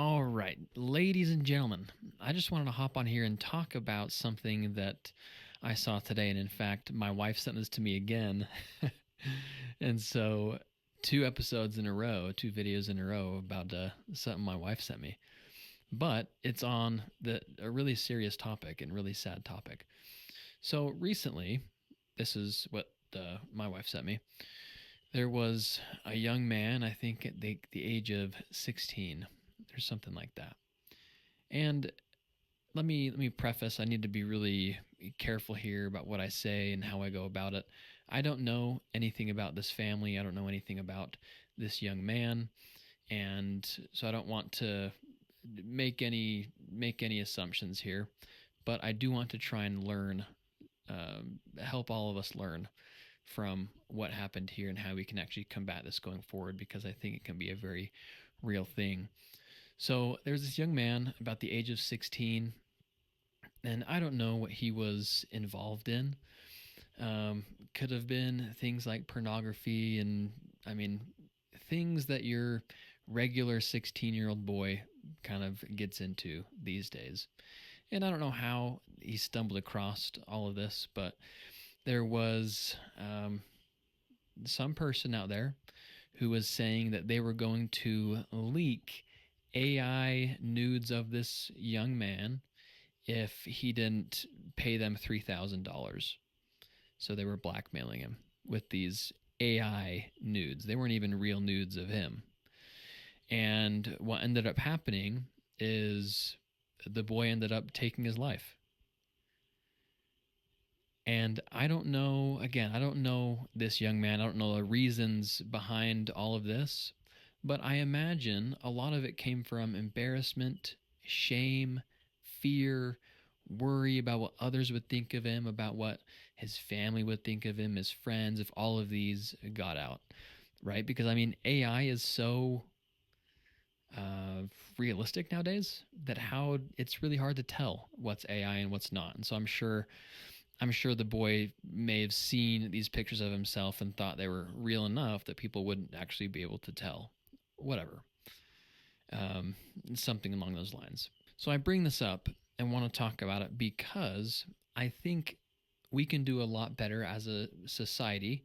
All right, ladies and gentlemen, I just wanted to hop on here and talk about something that I saw today. And in fact, my wife sent this to me again. And so, two episodes in a row, two videos in a row about something my wife sent me. But it's on a really serious topic and really sad topic. So, recently, this is what my wife sent me. There was a young man, I think at the age of 16 or something like that. And let me preface, I need to be really careful here about what I say and how I go about it. I don't know anything about this family. I don't know anything about this young man, and so I don't want to make any assumptions here, but I do want to try and learn, help all of us learn from what happened here and how we can actually combat this going forward, because I think it can be a very real thing. So there's this young man about the age of 16, and I don't know what he was involved in. Could have been things like pornography, and I mean, things that your regular 16-year-old boy kind of gets into these days. And I don't know how he stumbled across all of this, but there was some person out there who was saying that they were going to leak AI nudes of this young man if he didn't pay them $3,000. So they were blackmailing him with these AI nudes. They weren't even real nudes of him. And what ended up happening is the boy ended up taking his life. And I don't know, again, I don't know this young man. I don't know the reasons behind all of this, but I imagine a lot of it came from embarrassment, shame, fear, worry about what others would think of him, about what his family would think of him, his friends, if all of these got out, right? Because I mean, AI is so realistic nowadays that how it's really hard to tell what's AI and what's not. And so I'm sure the boy may have seen these pictures of himself and thought they were real enough that people wouldn't actually be able to tell. Whatever. Um, Something along those lines. So I bring this up and want to talk about it because I think we can do a lot better as a society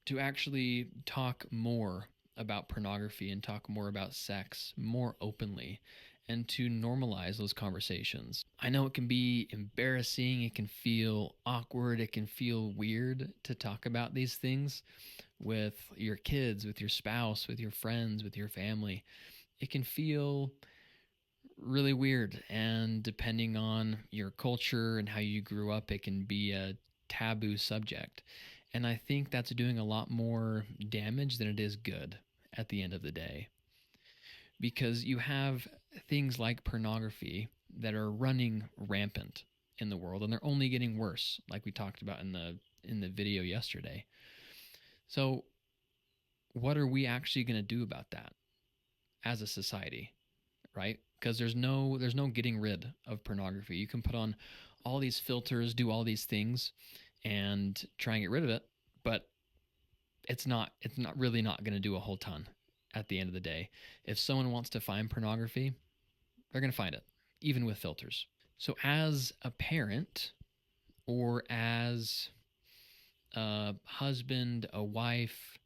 to actually talk more about pornography and talk more about sex more openly and to normalize those conversations. I know it can be embarrassing, it can feel awkward, it can feel weird to talk about these things with your kids, with your spouse, with your friends, with your family. It can feel really weird, and depending on your culture and how you grew up, it can be a taboo subject. And I think that's doing a lot more damage than it is good at the end of the day, because you have things like pornography that are running rampant in the world, and they're only getting worse, like we talked about in the video yesterday. So what are we actually going to do about that as a society, right? Because there's no getting rid of pornography. You can put on all these filters, do all these things, and try and get rid of it, but it's not really not going to do a whole ton at the end of the day. If someone wants to find pornography, they're going to find it, even with filters. So as a parent, or as a husband, a wife,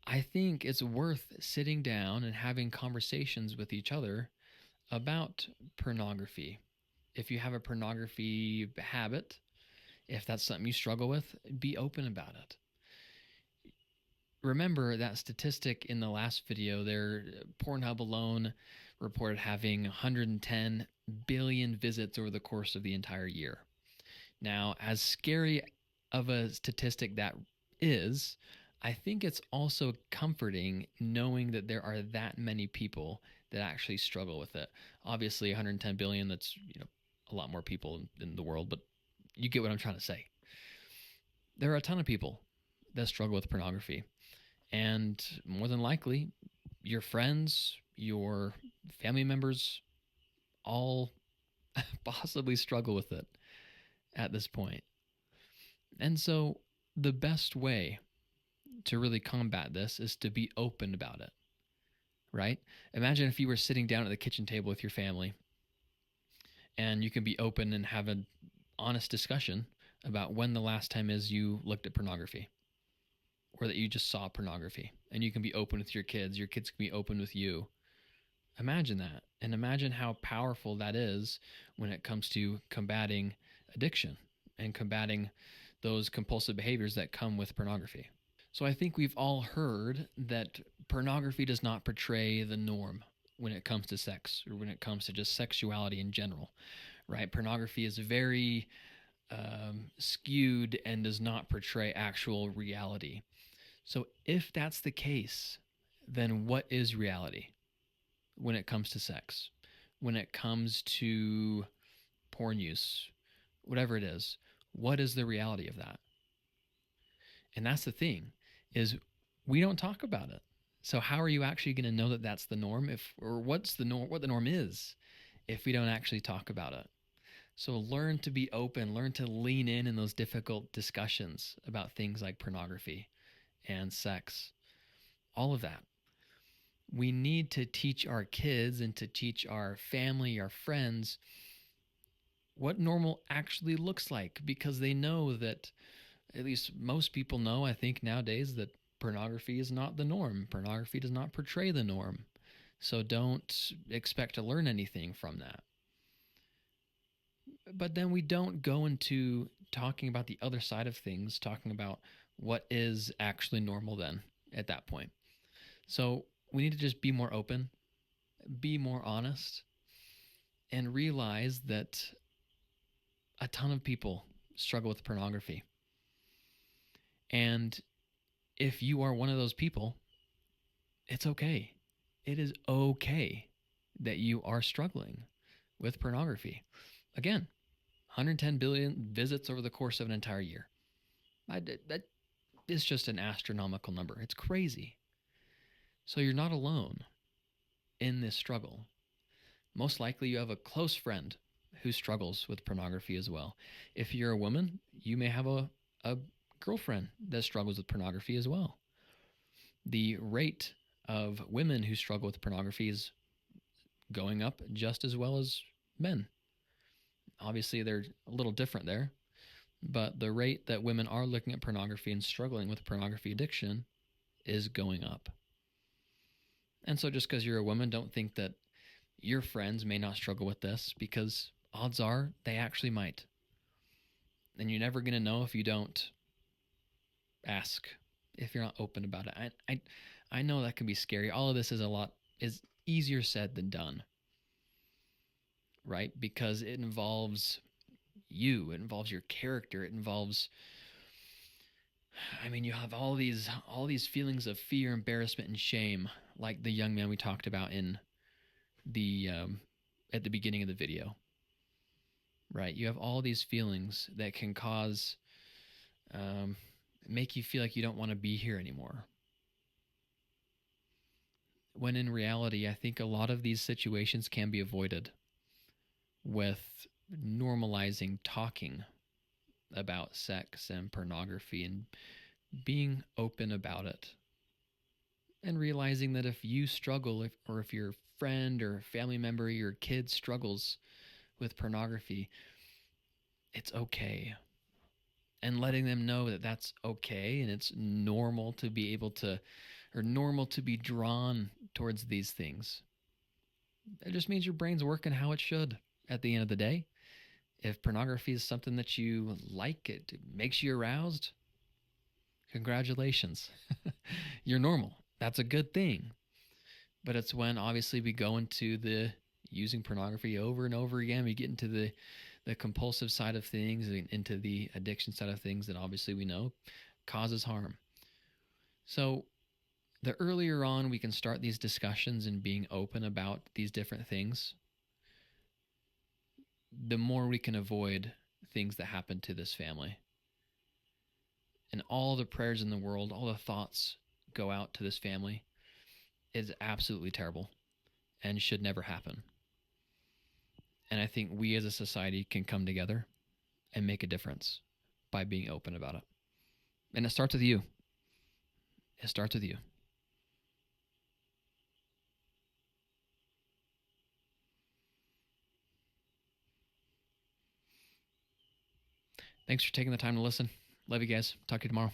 I think it's worth sitting down and having conversations with each other about pornography. If you have a pornography habit, if that's something you struggle with, be open about it. Remember that statistic in the last video there. Pornhub alone reported having 110 billion visits over the course of the entire year. Now, as scary of a statistic that is, I think it's also comforting knowing that there are that many people that actually struggle with it. Obviously, 110 billion, that's, a lot more people in the world, but you get what I'm trying to say. There are a ton of people that struggle with pornography, and more than likely, your friends, your family members, all possibly struggle with it at this point. And so, the best way to really combat this is to be open about it, right? Imagine if you were sitting down at the kitchen table with your family and you can be open and have an honest discussion about when the last time is you looked at pornography or that you just saw pornography, and you can be open with your kids can be open with you. Imagine that, and imagine how powerful that is when it comes to combating addiction and combating those compulsive behaviors that come with pornography. So I think we've all heard that pornography does not portray the norm when it comes to sex or when it comes to just sexuality in general, right? Pornography is very skewed and does not portray actual reality. So if that's the case, then what is reality when it comes to sex? When it comes to porn use, whatever it is, what is the reality of that? And that's the thing, is we don't talk about it. So how are you actually going to know that that's the norm, if, or what's the norm, what the norm is, if we don't actually talk about it? So learn to be open, learn to lean in those difficult discussions about things like pornography and sex, all of that. We need to teach our kids and to teach our family, our friends, what normal actually looks like, because they know that, at least most people know, I think nowadays, that pornography is not the norm. Pornography does not portray the norm. So don't expect to learn anything from that. But then we don't go into talking about the other side of things, talking about what is actually normal then at that point. So we need to just be more open, be more honest, and realize that a ton of people struggle with pornography. And if you are one of those people, it's okay. It is okay that you are struggling with pornography. Again, 110 billion visits over the course of an entire year. That is just an astronomical number. It's crazy. So you're not alone in this struggle. Most likely you have a close friend who struggles with pornography as well. If you're a woman, you may have a girlfriend that struggles with pornography as well. The rate of women who struggle with pornography is going up just as well as men. Obviously, they're a little different there, but the rate that women are looking at pornography and struggling with pornography addiction is going up. And so just because you're a woman, don't think that your friends may not struggle with this, because odds are they actually might. And you're never going to know if you don't ask, if you're not open about it. I know that can be scary. All of this is easier said than done, right? Because it involves you, it involves your character, it involves, I mean, you have all these feelings of fear, embarrassment, and shame, like the young man we talked about in the at the beginning of the video, right? You have all these feelings that can cause make you feel like you don't want to be here anymore. When in reality, I think a lot of these situations can be avoided with normalizing talking about sex and pornography and being open about it, and realizing that if you struggle, or if your friend or family member or your kid struggles with pornography, it's okay. And letting them know that that's okay, and it's normal to be able to, or normal to be drawn towards these things. It just means your brain's working how it should at the end of the day. If pornography is something that you like, it makes you aroused, congratulations. You're normal. That's a good thing. But it's when obviously we go into the using pornography over and over again, we get into the compulsive side of things, into the addiction side of things that obviously we know causes harm. So the earlier on we can start these discussions and being open about these different things, the more we can avoid things that happen to this family. And all the prayers in the world, all the thoughts go out to this family. It's absolutely terrible and should never happen. And I think we as a society can come together and make a difference by being open about it. And it starts with you. It starts with you. Thanks for taking the time to listen. Love you guys. Talk to you tomorrow.